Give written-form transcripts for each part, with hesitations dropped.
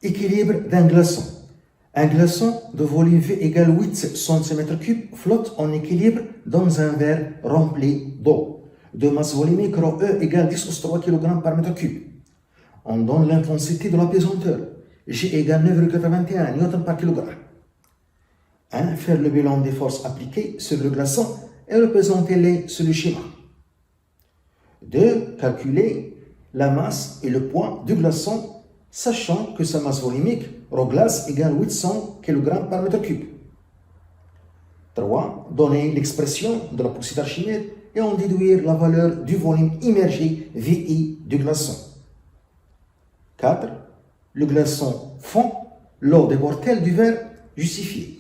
Équilibre d'un glaçon. Un glaçon de volume V égale 8 cm3 flotte en équilibre dans un verre rempli d'eau. De masse volumique ρ E égale 10 × 3 kg par mètre cube. On donne l'intensité de la pesanteur. G égale 9,81 N par kg. 1. Faire le bilan des forces appliquées sur le glaçon et représenter-les sur le schéma. 2. Calculer la masse et le poids du glaçon, sachant que sa masse volumique, ρ glace, égale 800 kg par mètre cube. 3. Donner l'expression de la poussée d'Archimède et en déduire la valeur du volume immergé VI du glaçon. 4. Le glaçon fond, l'eau déborde-t-elle du verre justifié.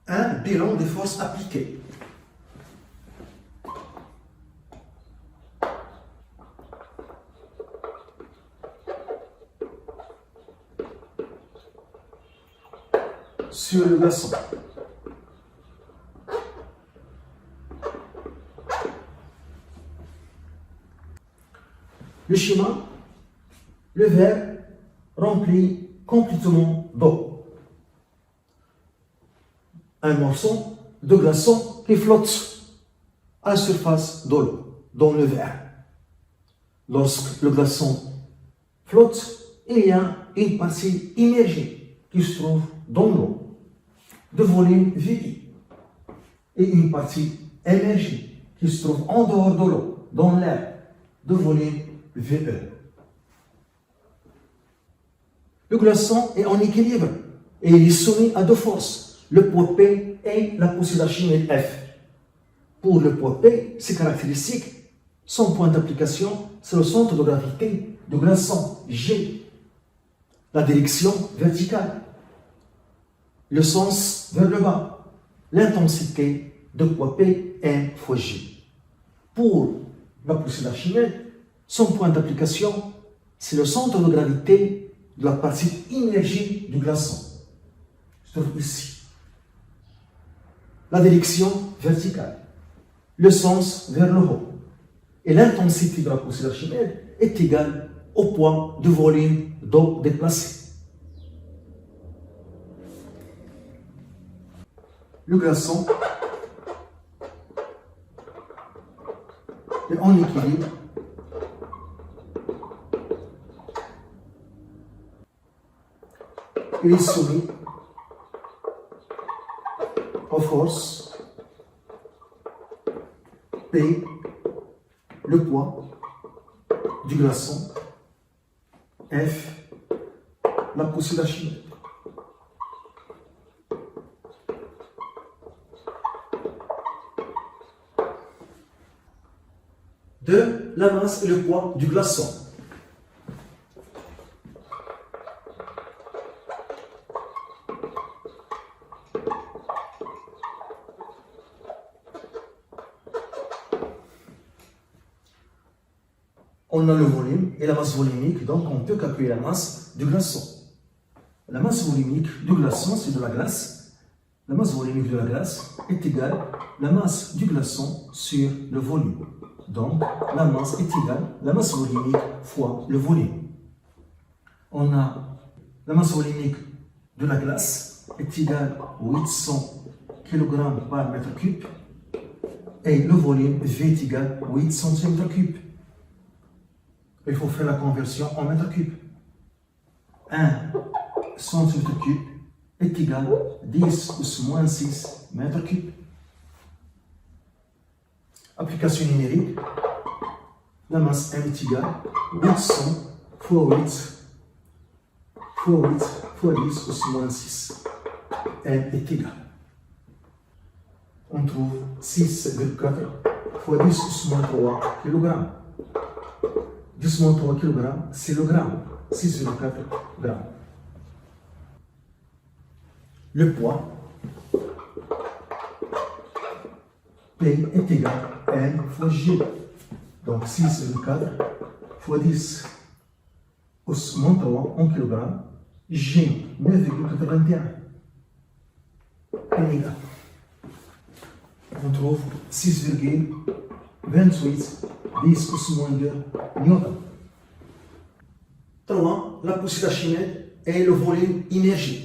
1. Bilan des forces appliquées. Sur le glaçon. Le schéma, le verre rempli complètement d'eau. Un morceau de glaçon qui flotte à la surface de l'eau, dans le verre. Lorsque le glaçon flotte, il y a une partie immergée qui se trouve dans l'eau, de volume VI, et une partie émergée qui se trouve en dehors de l'eau, dans l'air, de volume VE. Le glaçon est en équilibre et il est soumis à deux forces, le poids P et la poussée d'Archimède F. Pour le poids P, ses caractéristiques, son point d'application, c'est le centre de gravité du glaçon G, la direction verticale, le sens vers le bas, l'intensité de poids P, M fois G. Pour la poussée d'Archimède, son point d'application, c'est le centre de gravité de la partie immergée du glaçon. Se trouve ici. La direction verticale, le sens vers le haut. Et l'intensité de la poussée d'Archimède est égale au poids du volume d'eau déplacé. Le glaçon est en équilibre il est soumis aux forces P, le poids du glaçon, F, la poussée d'Archimède. De la masse et le poids du glaçon. On a le volume et la masse volumique, donc on peut calculer la masse du glaçon. La masse volumique du glaçon, c'est de la glace. La masse volumique de la glace est égale à la masse du glaçon sur le volume. Donc, la masse est égale à la masse volumique fois le volume. On a la masse volumique de la glace est égale à 800 kg par mètre cube et le volume V est égal à 8 cm3. Il faut faire la conversion en mètre cube. 1 cm3 est égal à 10 × 6 mètres cubes. Application numérique, la masse M est égale à 800 fois 8 fois 8 fois 10 × 6. M est égal. On trouve 6,4 fois 10 × 3 kg. 10 × 3 kg, c'est le gramme. 6,4 grammes. Le poids P est égal à M fois G. Donc 6,4 fois 10 × 3 en kg, G 9,81. Est égal. On trouve 6,28 10 × 2 newton. 3. La poussière d'Archimède et le volume immergé.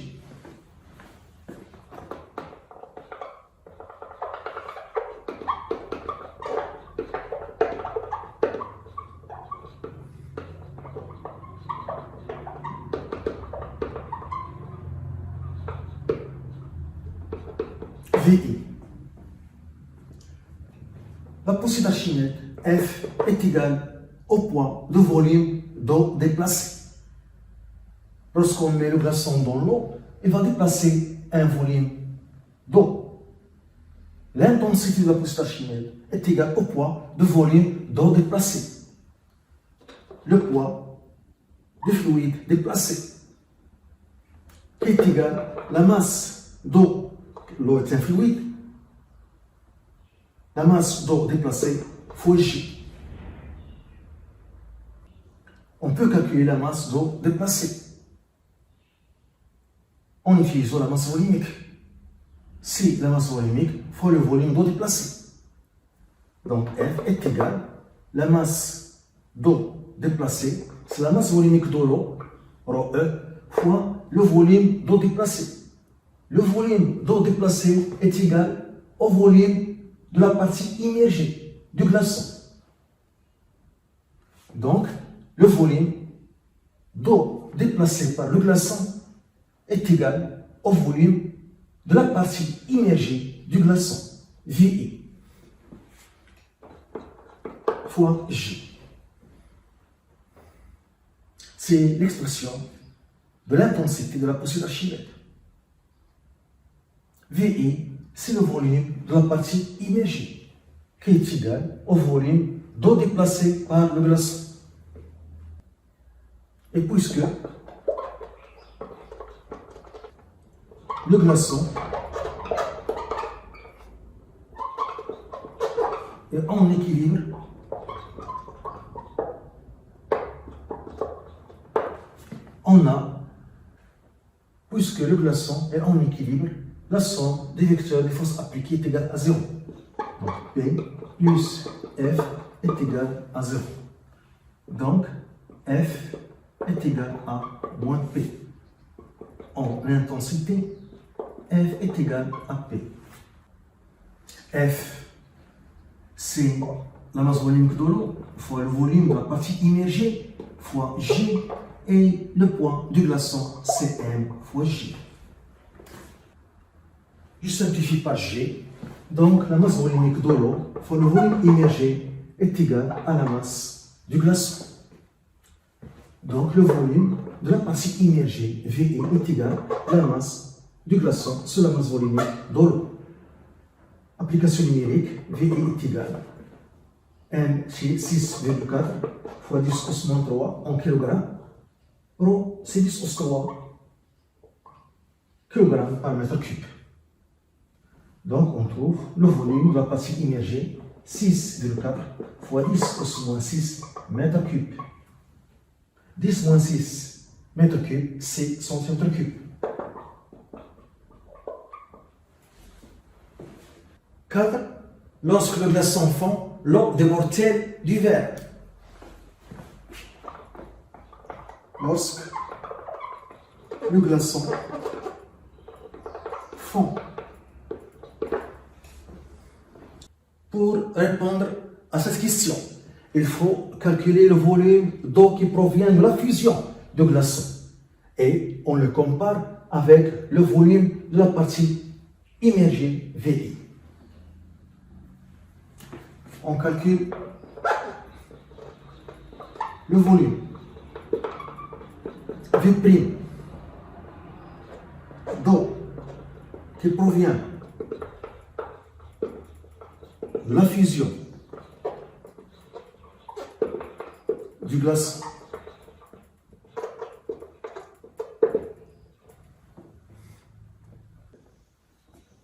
VI. La poussière d'Archimède, F, est égale au poids de volume d'eau déplacé. Lorsqu'on met le glaçon dans l'eau, il va déplacer un volume d'eau. L'intensité de la poussière d'Archimède est égale au poids de volume d'eau déplacé. Le poids du fluide déplacé est égal à la masse d'eau. L'eau est un fluide. La masse d'eau déplacée fois J. On peut calculer la masse d'eau déplacée en utilisant la masse volumique. Si la masse volumique fois le volume d'eau déplacée. Donc F est égal à la masse d'eau déplacée, c'est la masse volumique de l'eau, ρE, fois le volume d'eau déplacée. Le volume d'eau déplacée est égal au volume de la partie immergée du glaçon. Donc, le volume d'eau déplacée par le glaçon est égal au volume de la partie immergée du glaçon, VI, fois J. C'est l'expression de l'intensité de la poussière d'Archimède. VI, c'est le volume de la partie immergée, qui est égal au volume d'eau déplacée par le glaçon. Et puisque le glaçon est en équilibre on a, puisque le glaçon est en équilibre, la somme des vecteurs des forces appliquées est égale à 0. Donc P plus F est égal à 0. Donc F est égal à moins P. En intensité, F est égal à P. F, c'est la masse volumique de l'eau fois le volume de la partie immergée fois J et le poids du glaçon Cm fois J. Je simplifie par G, donc la masse volumique de l'eau fois le volume immergé est égal à la masse du glaçon. Donc le volume de la partie immergée, VI, est égal à la masse du glaçon sur la masse volumique de l'eau. Application numérique, VI est égal à M chez 6,4 fois 10 au moins 3 en kilogrammes. Rho, c'est 10 au 3 kg par mètre cube. Donc on trouve le volume de la partie immergée 6,4 fois 10 au moins 6 mètres cubes. 10 moins 6 mètres cubes, c'est centimètres cubes. 4. Lorsque le glaçon fond, l'eau déborde-t-elle du verre? Lorsque le glaçon fond. Pour répondre à cette question, il faut calculer le volume d'eau qui provient de la fusion de glaçons et on le compare avec le volume de la partie immergée VI. On calcule le volume V' d'eau qui provient de la fusion du glaçon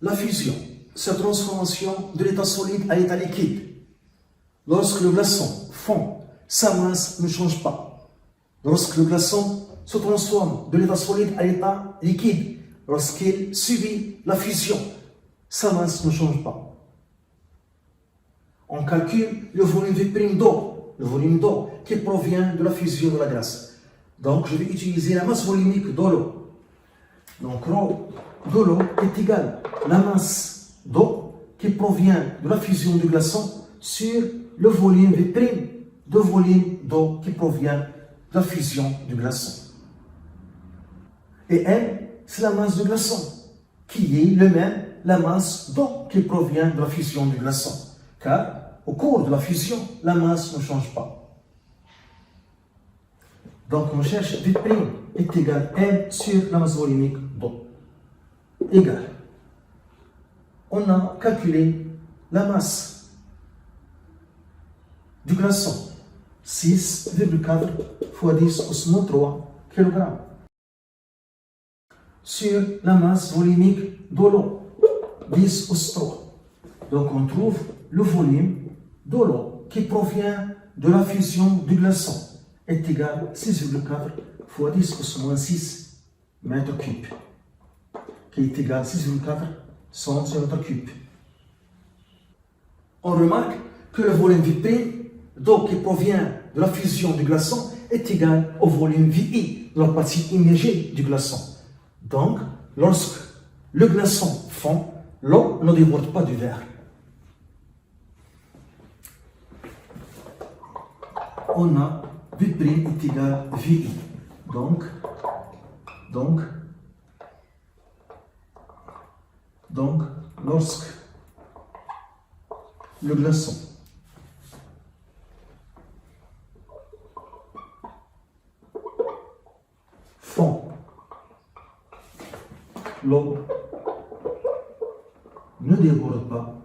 la fusion, c'est la transformation de l'état solide à l'état liquide. Lorsque le glaçon fond, sa masse ne change pas. Lorsque le glaçon se transforme de l'état solide à l'état liquide, lorsqu'il subit la fusion, sa masse ne change pas. On calcule le volume V' d'eau, le volume d'eau qui provient de la fusion de la glace. Donc, je vais utiliser la masse volumique de l'eau. Donc, rho de l'eau est égal à la masse d'eau qui provient de la fusion du glaçon sur le volume V' de volume d'eau qui provient de la fusion du glaçon. Et M, c'est la masse du glaçon, qui est le même la masse d'eau qui provient de la fusion du glaçon. Car au cours de la fusion, la masse ne change pas. Donc on cherche V' est égal à M sur la masse volumique d'eau. Égal. On a calculé la masse du glaçon, 6,4 fois 10 au 3 kg. Sur la masse volumique de l'eau, 10 au 3. Donc on trouve le volume de l'eau qui provient de la fusion du glaçon est égal à 6,4 fois 10 au 6 mètres cubes, qui est égal à 6,4 cm3. On remarque que le volume Vp d'eau qui provient de la fusion du glaçon est égal au volume Vi de la partie immergée du glaçon. Donc, lorsque le glaçon fond, l'eau ne déborde pas du verre. On a V' est égal à Vi. Donc, lorsque le glaçon fond, l'eau ne déborde pas